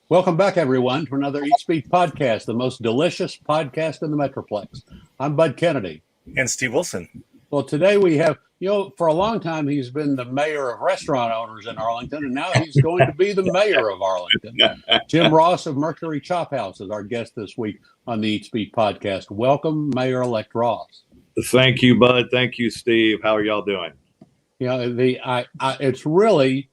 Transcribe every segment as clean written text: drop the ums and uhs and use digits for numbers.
Welcome back, everyone, to another Eat Speak podcast, the most delicious podcast in the Metroplex. I'm Bud Kennedy. And Steve Wilson. Well, today we have, for a long time, he's been the mayor of restaurant owners in Arlington, and now he's going to be the mayor of Arlington. Jim Ross of Mercury Chophouse is our guest this week on the Eat Speak podcast. Welcome, Mayor-elect Ross. Thank you, Bud. Thank you, Steve. How are y'all doing? It's really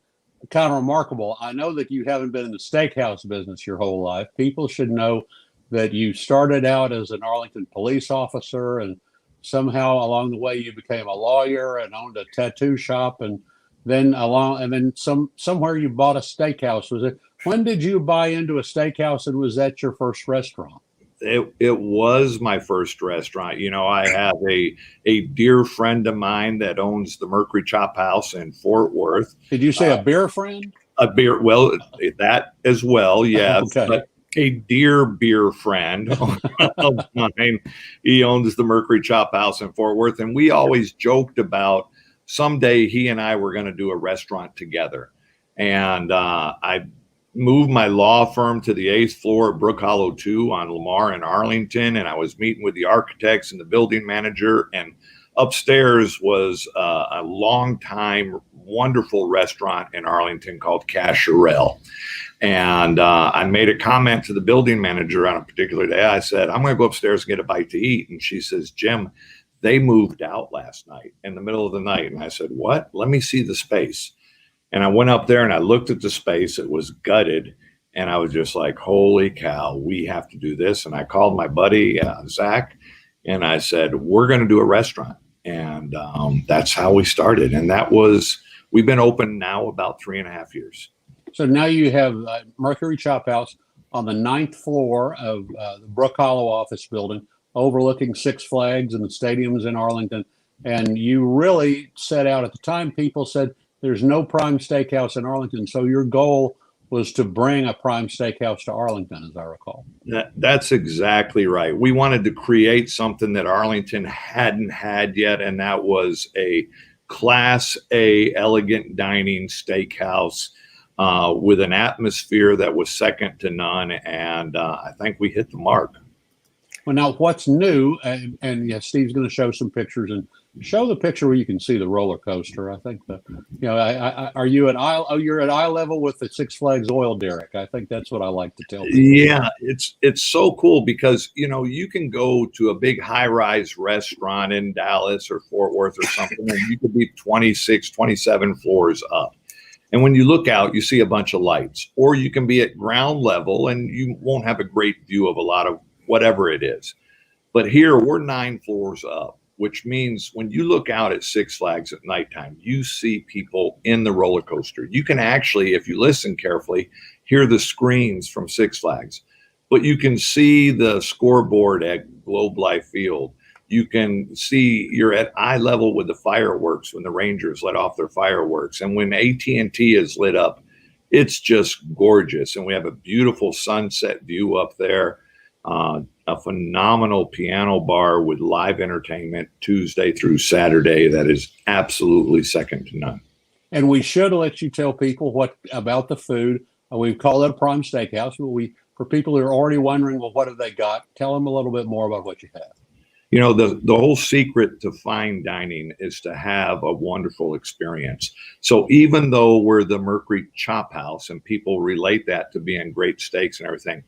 kind of remarkable. I know that you haven't been in the steakhouse business your whole life. People should know that you started out as an Arlington police officer, and somehow along the way you became a lawyer and owned a tattoo shop, and then somewhere you bought a steakhouse. When did you buy into a steakhouse, and was that your first restaurant? It was my first restaurant. I have a dear friend of mine that owns the Mercury Chophouse in Fort Worth. Did you say a beer friend? A beer, well, that as well, yes. Okay. But a dear beer friend of mine. He owns the Mercury Chophouse in Fort Worth, and we always joked about someday he and I were going to do a restaurant together. And I moved my law firm to the 8th floor of Brook Hollow 2 on Lamar in Arlington, and I was meeting with the architects and the building manager, and upstairs was a long-time wonderful restaurant in Arlington called Casherelle. And I made a comment to the building manager on a particular day. I said, I'm going to go upstairs and get a bite to eat. And she says, Jim, they moved out last night in the middle of the night. And I said, what? Let me see the space. And I went up there and I looked at the space. It was gutted. And I was just like, holy cow, we have to do this. And I called my buddy, Zach, and I said, we're going to do a restaurant. And that's how we started. And we've been open now about 3.5 years. So now you have Mercury Chophouse on the 9th floor of the Brook Hollow office building, overlooking Six Flags and the stadiums in Arlington. And you really set out, at the time, people said there's no prime steakhouse in Arlington. So your goal was to bring a prime steakhouse to Arlington, as I recall. That's exactly right. We wanted to create something that Arlington hadn't had yet, and that was a Class A elegant dining steakhouse with an atmosphere that was second to none, and I think we hit the mark. Well, now what's new, and yeah, Steve's going to show some pictures, and show the picture where you can see the roller coaster. I think are you at eye? Oh, you're at eye level with the Six Flags oil derrick. I think that's what I like to tell people. Yeah, it's so cool because you can go to a big high-rise restaurant in Dallas or Fort Worth or something, and you could be 26, 27 floors up. And when you look out, you see a bunch of lights. Or you can be at ground level and you won't have a great view of a lot of whatever it is. But here we're 9 floors up, which means when you look out at Six Flags at nighttime, you see people in the roller coaster. You can actually, if you listen carefully, hear the screams from Six Flags. But you can see the scoreboard at Globe Life Field. You can see you're at eye level with the fireworks when the Rangers let off their fireworks. And when AT&T is lit up, it's just gorgeous. And we have a beautiful sunset view up there, a phenomenal piano bar with live entertainment Tuesday through Saturday that is absolutely second to none. And we should let you tell people what about the food. We call it a prime steakhouse, but for people who are already wondering, well, what have they got? Tell them a little bit more about what you have. The whole secret to fine dining is to have a wonderful experience. So even though we're the Mercury Chophouse and people relate that to being great steaks and everything,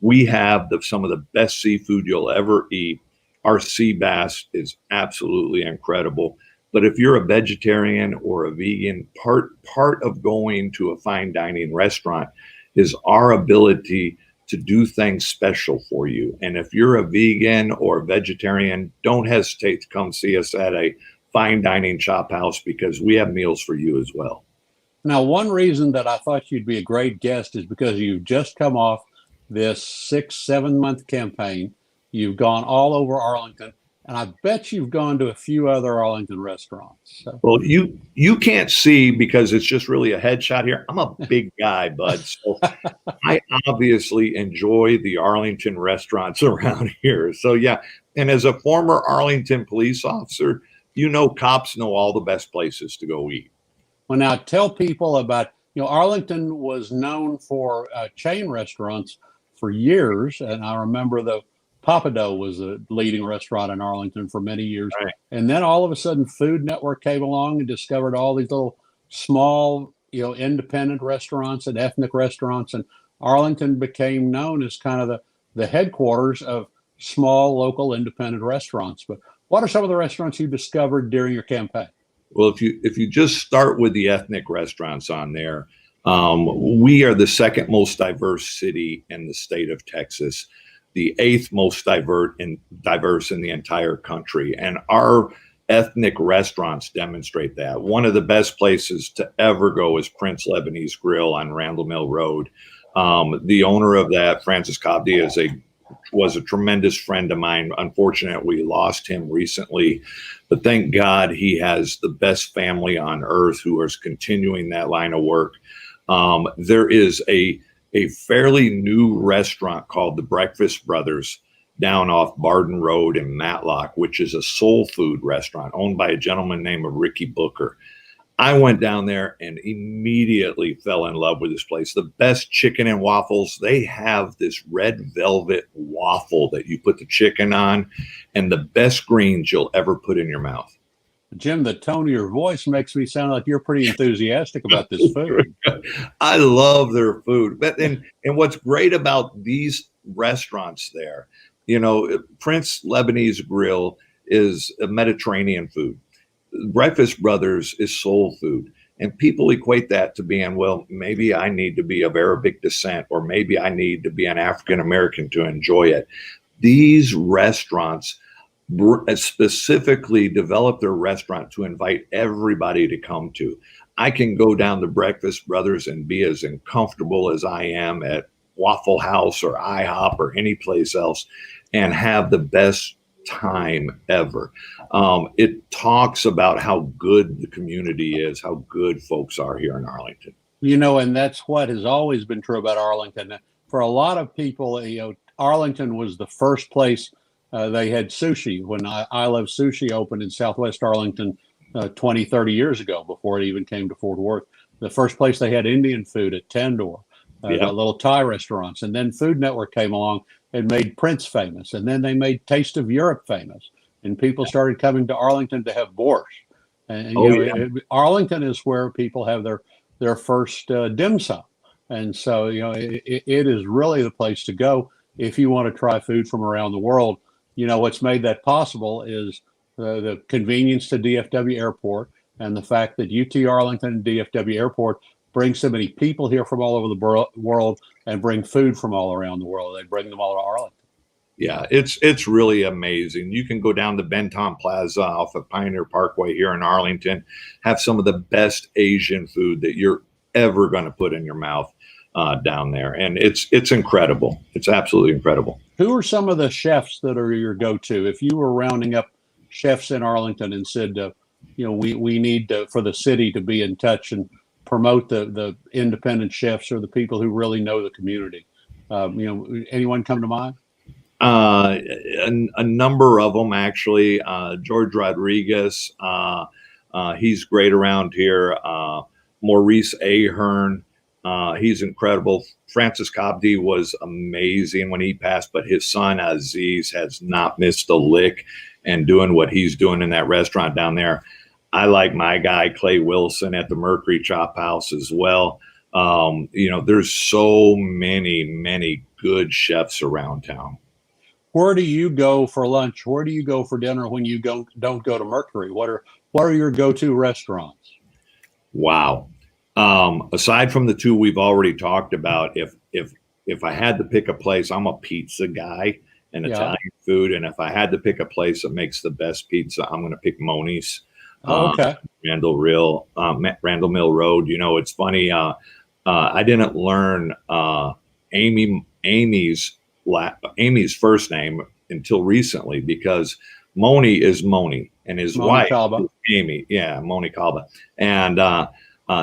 we have some of the best seafood you'll ever eat. Our sea bass is absolutely incredible. But if you're a vegetarian or a vegan, part of going to a fine dining restaurant is our ability to do things special for you. And if you're a vegan or vegetarian, don't hesitate to come see us at a fine dining chop house because we have meals for you as well. Now, one reason that I thought you'd be a great guest is because you've just come off this 6-7 month campaign. You've gone all over Arlington, and I bet you've gone to a few other Arlington restaurants. So. Well, you can't see because it's just really a headshot here. I'm a big guy, bud. So I obviously enjoy the Arlington restaurants around here. So yeah, and as a former Arlington police officer, cops know all the best places to go eat. Well, now tell people about, Arlington was known for chain restaurants for years, and I remember the Papado was a leading restaurant in Arlington for many years. Right. And then all of a sudden, Food Network came along and discovered all these little small, independent restaurants and ethnic restaurants, and Arlington became known as kind of the headquarters of small local independent restaurants. But what are some of the restaurants you discovered during your campaign? Well, if you just start with the ethnic restaurants on there, we are the second most diverse city in the state of Texas, the eighth most diverse in the entire country, and our ethnic restaurants demonstrate that. One of the best places to ever go is Prince Lebanese Grill on Randall Mill Road. The owner of that, Francis Cobdi, was a tremendous friend of mine. Unfortunately, we lost him recently, but thank God he has the best family on earth who is continuing that line of work. There is a fairly new restaurant called the Breakfast Brothers down off Barden Road in Matlock, which is a soul food restaurant owned by a gentleman named Ricky Booker. I went down there and immediately fell in love with this place. The best chicken and waffles. They have this red velvet waffle that you put the chicken on, and the best greens you'll ever put in your mouth. Jim, the tone of your voice makes me sound like you're pretty enthusiastic about this food. I love their food. And what's great about these restaurants there, Prince Lebanese Grill is a Mediterranean food. Breakfast Brothers is soul food. And people equate that to being, well, maybe I need to be of Arabic descent, or maybe I need to be an African American to enjoy it. These restaurants specifically develop their restaurant to invite everybody to come to. I can go down to Breakfast Brothers and be as uncomfortable as I am at Waffle House or IHOP or any place else and have the best time ever. It talks about how good the community is, how good folks are here in Arlington. And that's what has always been true about Arlington. For a lot of people, Arlington was the first place they had sushi when I Love Sushi opened in Southwest Arlington 20, 30 years ago, before it even came to Fort Worth. The first place they had Indian food at Tandoor, little Thai restaurants. And then Food Network came along and made Prince famous. And then they made Taste of Europe famous. And people started coming to Arlington to have borscht. And Arlington is where people have their first dim sum. And so, it is really the place to go if you want to try food from around the world. What's made that possible is the convenience to DFW Airport, and the fact that UT Arlington and DFW Airport bring so many people here from all over the world and bring food from all around the world. They bring them all to Arlington. Yeah, it's really amazing. You can go down to Benton Plaza off of Pioneer Parkway here in Arlington, have some of the best Asian food that you're ever going to put in your mouth down there. And it's incredible. It's absolutely incredible. Who are some of the chefs that are your go-to? If you were rounding up chefs in Arlington and said, we need for the city to be in touch and promote the independent chefs or the people who really know the community, anyone come to mind? A number of them, actually. George Rodriguez, he's great around here. Maurice Ahern, he's incredible. Francis Cobdi was amazing when he passed, but his son Aziz has not missed a lick and doing what he's doing in that restaurant down there. I like my guy Clay Wilson at the Mercury Chophouse as well. There's so many good chefs around town. Where do you go for lunch? Where do you go for dinner when you don't go to Mercury? What are your go-to restaurants? Wow. Aside from the two we've already talked about, if I had to pick a place, I'm a pizza guy and Italian food. And if I had to pick a place that makes the best pizza, I'm going to pick Moni's. Okay. Randall Mill Road. It's funny. I didn't learn Amy's first name until recently, because Moni is Moni and his wife is Amy. Yeah, Moni Calba. And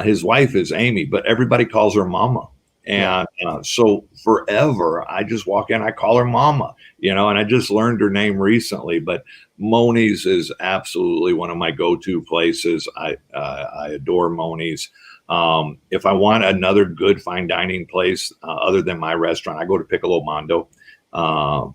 his wife is Amy, but everybody calls her Mama. And so forever, I just walk in, I call her Mama, and I just learned her name recently. But Moni's is absolutely one of my go-to places. I adore Moni's. If I want another good fine dining place other than my restaurant, I go to Piccolo Mondo.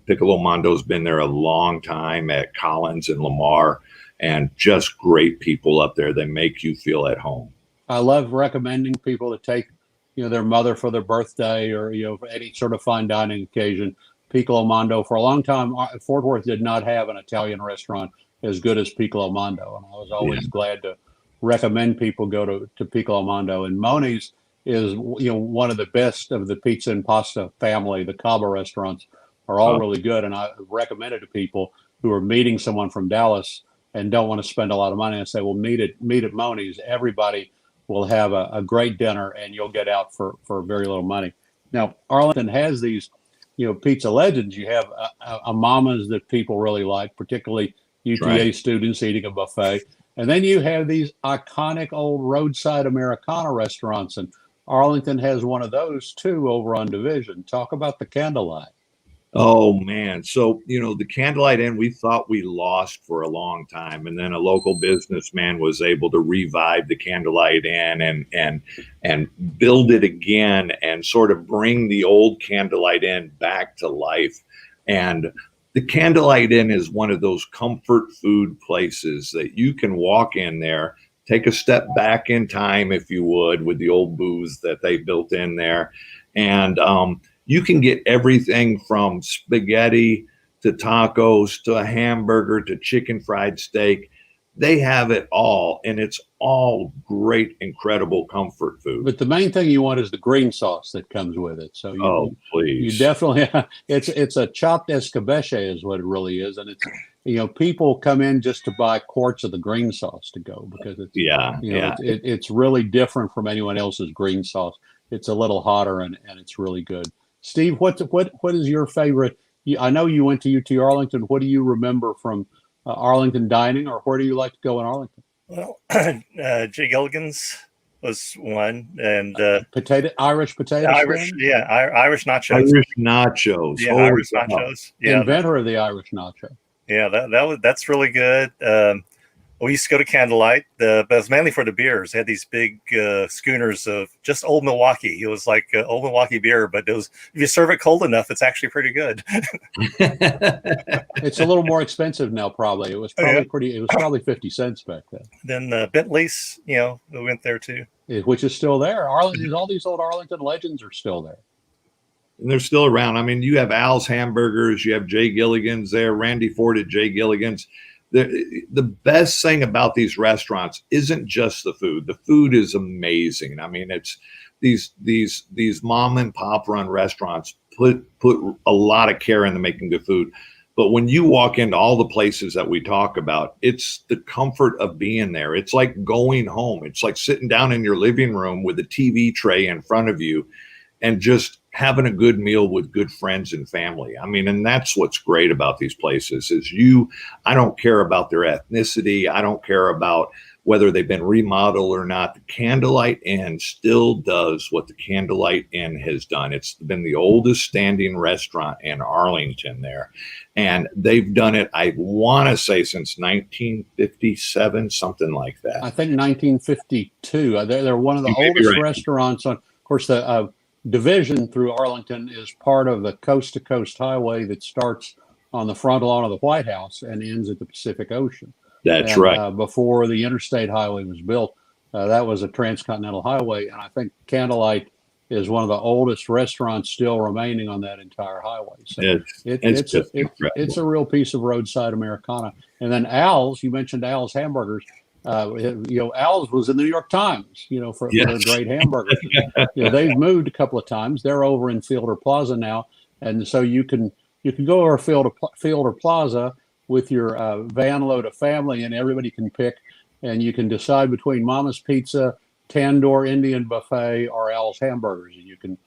Piccolo Mondo's been there a long time at Collins and Lamar, and just great people up there. They make you feel at home. I love recommending people to take, their mother for their birthday or, for any sort of fine dining occasion. Piccolo Mondo, for a long time, Fort Worth did not have an Italian restaurant as good as Piccolo Mondo. And I was always glad to recommend people go to Piccolo Mondo. And Moni's is, one of the best of the pizza and pasta family. The Cabo restaurants are all really good. And I recommend it to people who are meeting someone from Dallas and don't want to spend a lot of money. I say, well, meet at Moni's. Everybody will have a great dinner and you'll get out for very little money. Now, Arlington has these, pizza legends. You have a Mama's that people really like, particularly UTA students eating a buffet. And then you have these iconic old roadside Americana restaurants. And Arlington has one of those too over on Division. Talk about the Candlelight. Oh man. So, the Candlelight Inn, we thought we lost for a long time. And then a local businessman was able to revive the Candlelight Inn and build it again and sort of bring the old Candlelight Inn back to life. And the Candlelight Inn is one of those comfort food places that you can walk in there, take a step back in time, if you would, with the old booths that they built in there. And, you can get everything from spaghetti to tacos to a hamburger to chicken fried steak. They have it all, and it's all great, incredible comfort food. But the main thing you want is the green sauce that comes with it. So please, you definitely it's a chopped escabeche is what it really is, and it's people come in just to buy quarts of the green sauce to go because it's it's really different from anyone else's green sauce. It's a little hotter and it's really good. Steve, what is your favorite? I know you went to UT Arlington. What do you remember from Arlington Dining, or where do you like to go in Arlington? Well, Jay Gilligan's was one, and Irish potatoes. Irish nachos. Irish nachos. Yeah, Irish nachos. Yeah, inventor of the Irish nacho. Yeah, that's really good. We used to go to Candlelight, but it was mainly for the beers. They had these big schooners of just old Milwaukee. It was like old Milwaukee beer, but it was, if you serve it cold enough, it's actually pretty good. It's a little more expensive now, probably. It was probably It was probably 50 cents back then. Then Bentley's, we went there too, which is still there. All these old Arlington legends are still there. And they're still around. I mean, you have Al's Hamburgers, you have Jay Gilligan's there, Randy Ford at Jay Gilligan's. The best thing about these restaurants isn't just the food. The food is amazing. I mean, it's these mom and pop run restaurants put a lot of care into making good food. But when you walk into all the places that we talk about, it's the comfort of being there. It's like going home. It's like sitting down in your living room with a TV tray in front of you and just having a good meal with good friends and family. I mean, and that's what's great about these places is I don't care about their ethnicity. I don't care about whether they've been remodeled or not. The Candlelight Inn still does what the Candlelight Inn has done. It's been the oldest standing restaurant in Arlington there. And they've done it, I want to say, since 1957, something like that. I think 1952. They're one of the oldest restaurants on, of course, the Division through Arlington is part of the coast to coast highway that starts on the front lawn of the White House and ends at the Pacific Ocean. That's right. Before the interstate highway was built, that was a transcontinental highway. And I think Candlelight is one of the oldest restaurants still remaining on that entire highway. So it's a real piece of roadside Americana. And then Al's, you mentioned Al's Hamburgers. Al's was in the New York Times, for their great hamburgers. They've moved a couple of times. They're over in Fielder Plaza now, and so you can go over Fielder Plaza with your van load of family, and everybody can pick, and you can decide between Mama's Pizza, Tandoor Indian Buffet, or Al's Hamburgers, and you can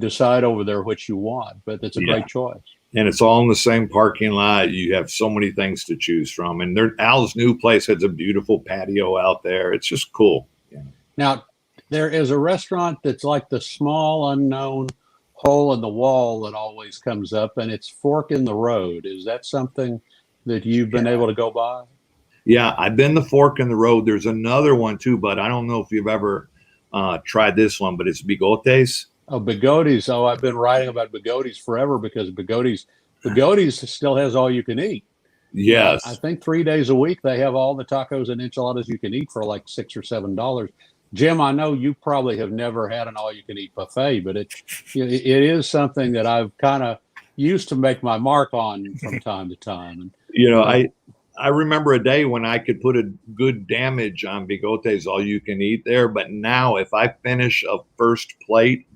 decide over there which you want. But it's a great choice. And it's all in the same parking lot. You have so many things to choose from. And Al's new place has a beautiful patio out there. It's just cool. Yeah. Now, there is a restaurant that's like the small unknown hole in the wall that always comes up, and it's Fork in the Road. Is that something that you've been able to go by? Yeah, I've been the Fork in the Road. There's another one too, but I don't know if you've ever tried this one, but it's bigotes. Oh, Bigotes. Oh, I've been writing about Bigotes forever because Bigotes still has all you can eat. Yes. I think 3 days a week they have all the tacos and enchiladas you can eat for like $6 or $7. Jim, I know you probably have never had an all-you-can-eat buffet, but it is something that I've kind of used to make my mark on from time to time. And, I remember a day when I could put a good damage on bigotes all you can eat there, but now if I finish a first plate,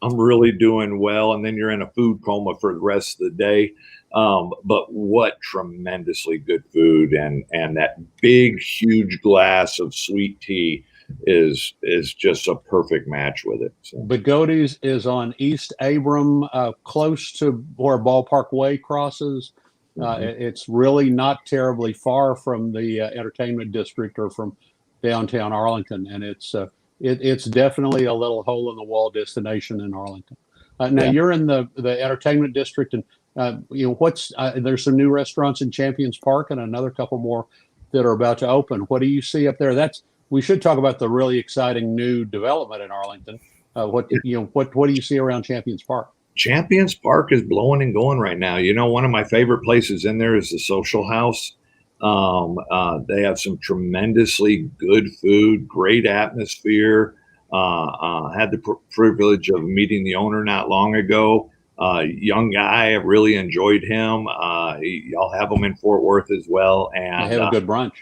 I'm really doing well, and then you're in a food coma for the rest of the day. But what tremendously good food, and that big, huge glass of sweet tea is just a perfect match with it. So. Bigotes is on East Abram, close to where Ballpark Way crosses. It's really not terribly far from the entertainment district or from downtown Arlington, and it's definitely a little hole in the wall destination in Arlington. Now you're in the entertainment district, and there's some new restaurants in Champions Park and another couple more that are about to open. What do you see up there? We should talk about the really exciting new development in Arlington. What do you see around Champions Park? Champions Park is blowing and going right now. One of my favorite places in there is the Social House. They have some tremendously good food, great atmosphere. Had the privilege of meeting the owner not long ago. Young guy, I really enjoyed him. I'll have them in Fort Worth as well. And they have a good brunch.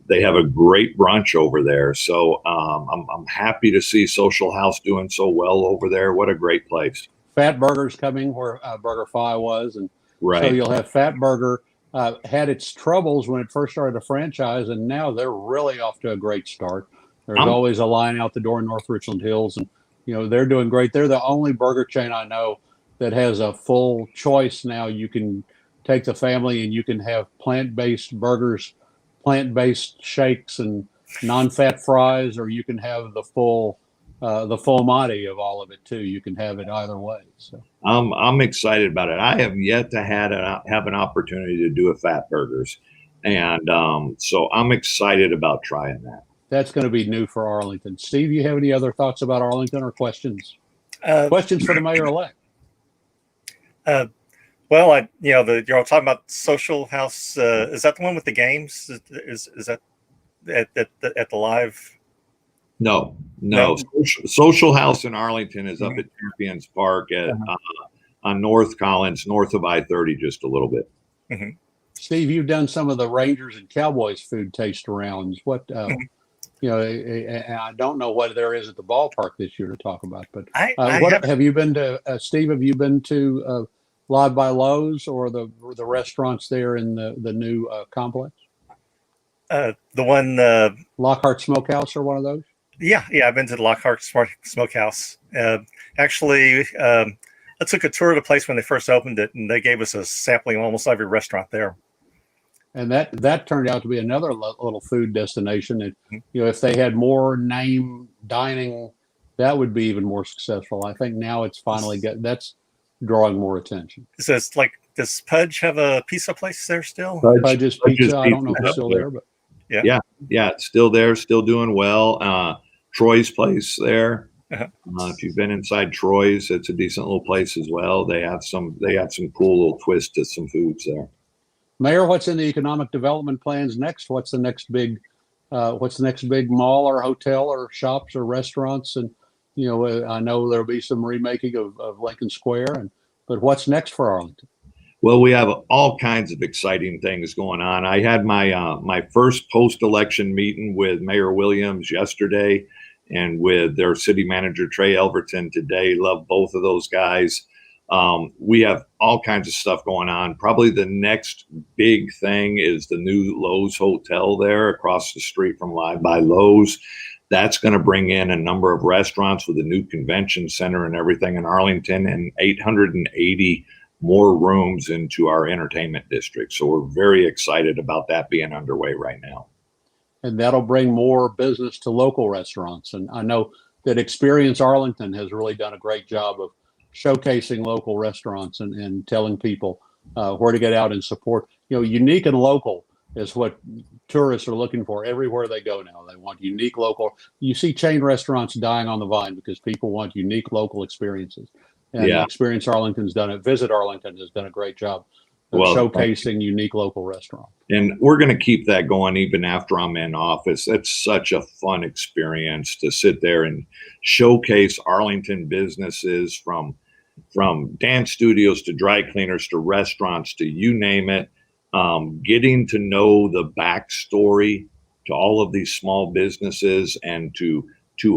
They have a great brunch over there. So I'm happy to see Social House doing so well over there. What a great place. Fatburger's coming where BurgerFi was. And right. So you'll have Fatburger. Had its troubles when it first started a franchise, and now they're really off to a great start. There's always a line out the door in North Richland Hills, and they're doing great. They're the only burger chain I know that has a full choice now. You can take the family and you can have plant-based burgers, plant-based shakes, and non-fat fries, or you can have the full Monty of all of it too. You can have it either way. So I'm excited about it. I have yet to have an opportunity to do a Fatburgers, and so I'm excited about trying that. That's going to be new for Arlington. Steve, you have any other thoughts about Arlington or questions? Questions for the mayor-elect? Well, you're all talking about Social House. Is that the one with the games? Is that at the live? No. Social House in Arlington is up at Champions Park on North Collins, north of I-30, just a little bit. Mm-hmm. Steve, you've done some of the Rangers and Cowboys food taste rounds. What, I don't know what there is at the ballpark this year to talk about, but have you been to, Steve, have you been to Live by Lowe's or the restaurants there in the new complex? The one Lockhart Smokehouse or one of those? Yeah, I've been to the Lockhart Smokehouse. Actually, I took a tour of the place when they first opened it, and they gave us a sampling of almost every restaurant there. And that turned out to be another little food destination. And if they had more name dining, that would be even more successful. I think now it's finally that's drawing more attention. So it's like, does Pudge have a pizza place there still? Pudge's Pizza. I don't know if it's still there, but yeah, it's still there, still doing well. Troy's place there. If you've been inside Troy's, it's a decent little place as well. They have some cool little twist to some foods there. Mayor, what's in the economic development plans next? What's the next big mall or hotel or shops or restaurants? And I know there'll be some remaking of Lincoln Square, but what's next for Arlington? Well, we have all kinds of exciting things going on. I had my first post-election meeting with Mayor Williams yesterday, and with their city manager Trey Elverton today. Love both of those guys. We have all kinds of stuff going on. Probably the next big thing is the new Lowe's Hotel there across the street from Live by Lowe's. That's going to bring in a number of restaurants with a new convention center and everything in Arlington, and 880 more rooms into our entertainment district. So we're very excited about that being underway right now. And that'll bring more business to local restaurants. And I know that Experience Arlington has really done a great job of showcasing local restaurants and telling people where to get out and support. Unique and local. is what tourists are looking for everywhere they go now. They want unique local. You see chain restaurants dying on the vine because people want unique local experiences. And Yeah. Experience Arlington's done it. Visit Arlington has done a great job of Well, showcasing unique local restaurants. and we're going to keep that going even after I'm in office. That's such a fun experience to sit there and showcase Arlington businesses from dance studios to dry cleaners to restaurants to you name it. Getting to know the backstory to all of these small businesses and to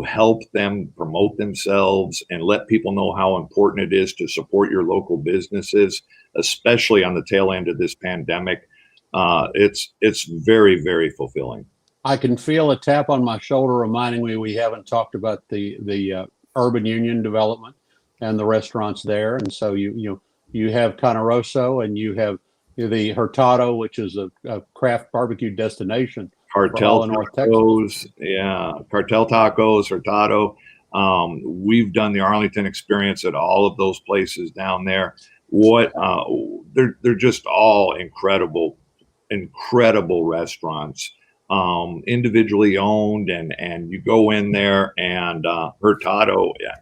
help them promote themselves and let people know how important it is to support your local businesses, especially on the tail end of this pandemic. It's very, very fulfilling. I can feel a tap on my shoulder reminding me we haven't talked about the Urban Union development and the restaurants there. And so you have Canaroso and you have the Hurtado, which is a craft barbecue destination. Cartel tacos, yeah, cartel tacos, Hurtado. We've done the Arlington experience at all of those places down there. They're just all incredible restaurants, individually owned, and you go in there and Hurtado, yeah,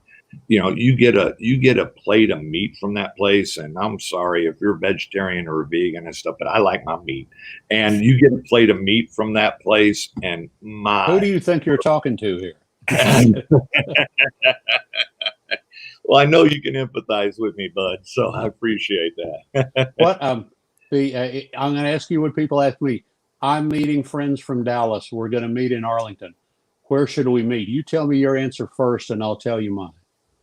you get a plate of meat from that place, and I'm sorry if you're a vegetarian or a vegan and stuff, but I like my meat. And you get a plate of meat from that place, and who do you think you're talking to here? Well, I know you can empathize with me, bud, so I appreciate that. I'm going to ask you what people ask me. I'm meeting friends from Dallas. We're going to meet in Arlington. Where should we meet? You tell me your answer first, and I'll tell you mine.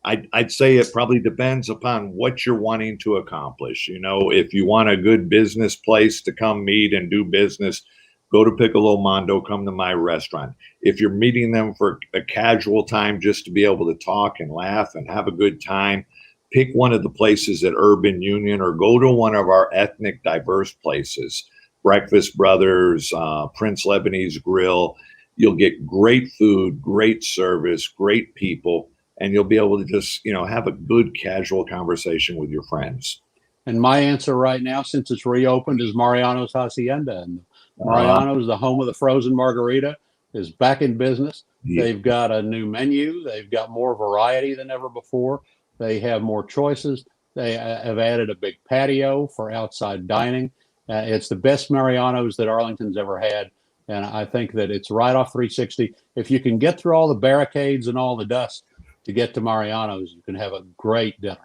I'd say it probably depends upon what you're wanting to accomplish. If you want a good business place to come meet and do business, go to Piccolo Mondo, come to my restaurant. If you're meeting them for a casual time just to be able to talk and laugh and have a good time, pick one of the places at Urban Union or go to one of our ethnic diverse places, Breakfast Brothers, Prince Lebanese Grill. You'll get great food, great service, great people, and you'll be able to just, have a good casual conversation with your friends. And my answer right now, since it's reopened, is Mariano's Hacienda. And Mariano's, the home of the frozen margarita, is back in business. Yeah. They've got a new menu. They've got more variety than ever before. They have more choices. They have added a big patio for outside dining. It's the best Mariano's that Arlington's ever had. And I think that it's right off 360. If you can get through all the barricades and all the dust to get to Mariano's, you can have a great dinner.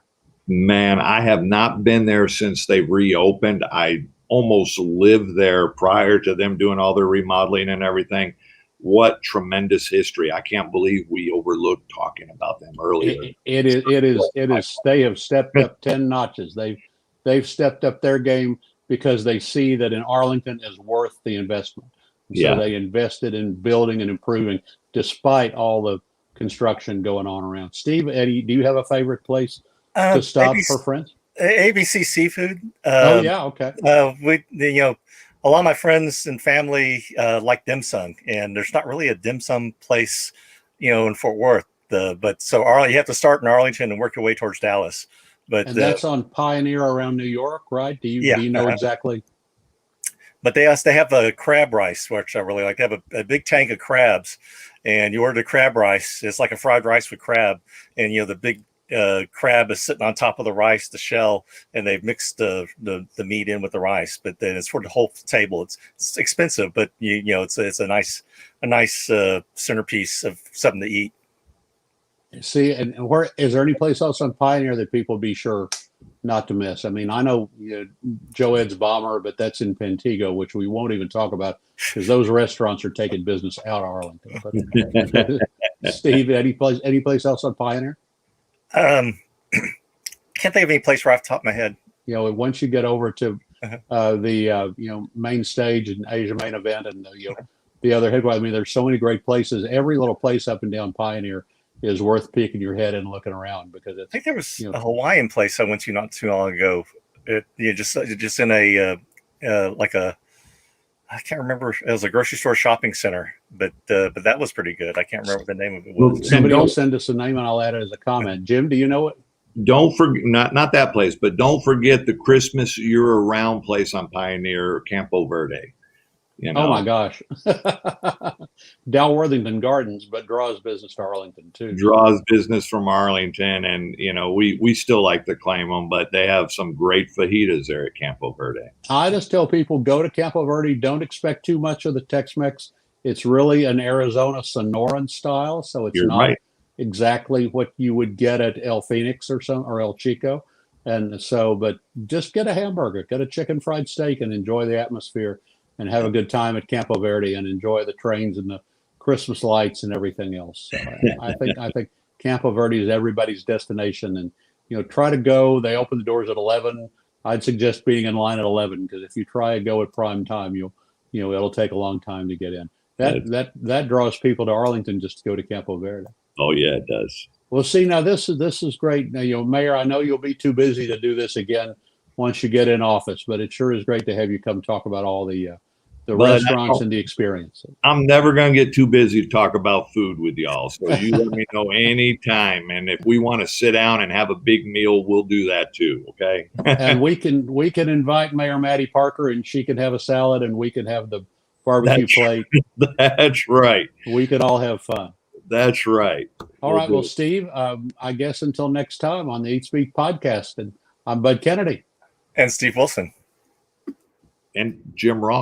Man, I have not been there since they reopened. I almost lived there prior to them doing all their remodeling and everything. What tremendous history. I can't believe we overlooked talking about them earlier. It is. They have stepped up 10 notches. They've stepped up their game because they see that in Arlington is worth the investment. So they invested in building and improving despite all the construction going on around. Steve, Eddie, do you have a favorite place to stop for friends? ABC Seafood. Okay. A lot of my friends and family like dim sum, and there's not really a dim sum place, in Fort Worth. You have to start in Arlington and work your way towards Dallas. But that's on Pioneer around New York, right? Do you know exactly? But they have a crab rice, which I really like. They have a big tank of crabs, and you order the crab rice. It's like a fried rice with crab, and the big crab is sitting on top of the rice, the shell, and they've mixed the meat in with the rice. But then it's for the whole table. It's expensive, but it's a nice centerpiece of something to eat. See, and where is there any place else on Pioneer that people be sure not to miss? I mean, I know Joe Ed's Bomber, but that's in Pentigo, which we won't even talk about because those restaurants are taking business out of Arlington. But, Steve, any place else on Pioneer? Can't think of any place right off the top of my head. Once you get over to the main stage and Asia Main Event and the other headquarters, I mean, there's so many great places. Every little place up and down Pioneer is worth peeking your head and looking around because I think there was a Hawaiian place I went to not too long ago. Just in a I can't remember. It was a grocery store shopping center, but that was pretty good. I can't remember what the name of it was. Somebody will send us a name and I'll add it as a comment. Jim, do you know it? Don't forget, not that place, but don't forget the Christmas year-round place on Pioneer, Campo Verde. You Oh know, my gosh. Dalworthington Gardens, but draws business to Arlington too. draws business from Arlington, and we still like to claim them, but they have some great fajitas there at Campo Verde. I just tell people go to Campo Verde. Don't expect too much of the Tex-Mex. It's really an Arizona Sonoran style, so it's You're not right. exactly what you would get at El Phoenix or El Chico. And so, but just get a hamburger, get a chicken fried steak, and enjoy the atmosphere, and have a good time at Campo Verde, and enjoy the trains and the Christmas lights and everything else. So I think Campo Verde is everybody's destination, and try to go. They open the doors at 11. I'd suggest being in line at 11, because if you try to go at prime time, it'll take a long time to get in. That draws people to Arlington just to go to Campo Verde. Oh yeah, it does. Well, see, now this is great. Now, Mayor, I know you'll be too busy to do this again once you get in office, but it sure is great to have you come talk about all the restaurants and the experience. I'm never going to get too busy to talk about food with y'all. So you let me know anytime. And if we want to sit down and have a big meal, we'll do that too. Okay. And we can invite Mayor Maddie Parker, and she can have a salad, and we can have the barbecue plate. That's right. We can all have fun. That's right. All right. Well, Steve, I guess until next time on the Eat Speak podcast, and I'm Bud Kennedy. And Steve Wilson. And Jim Ross.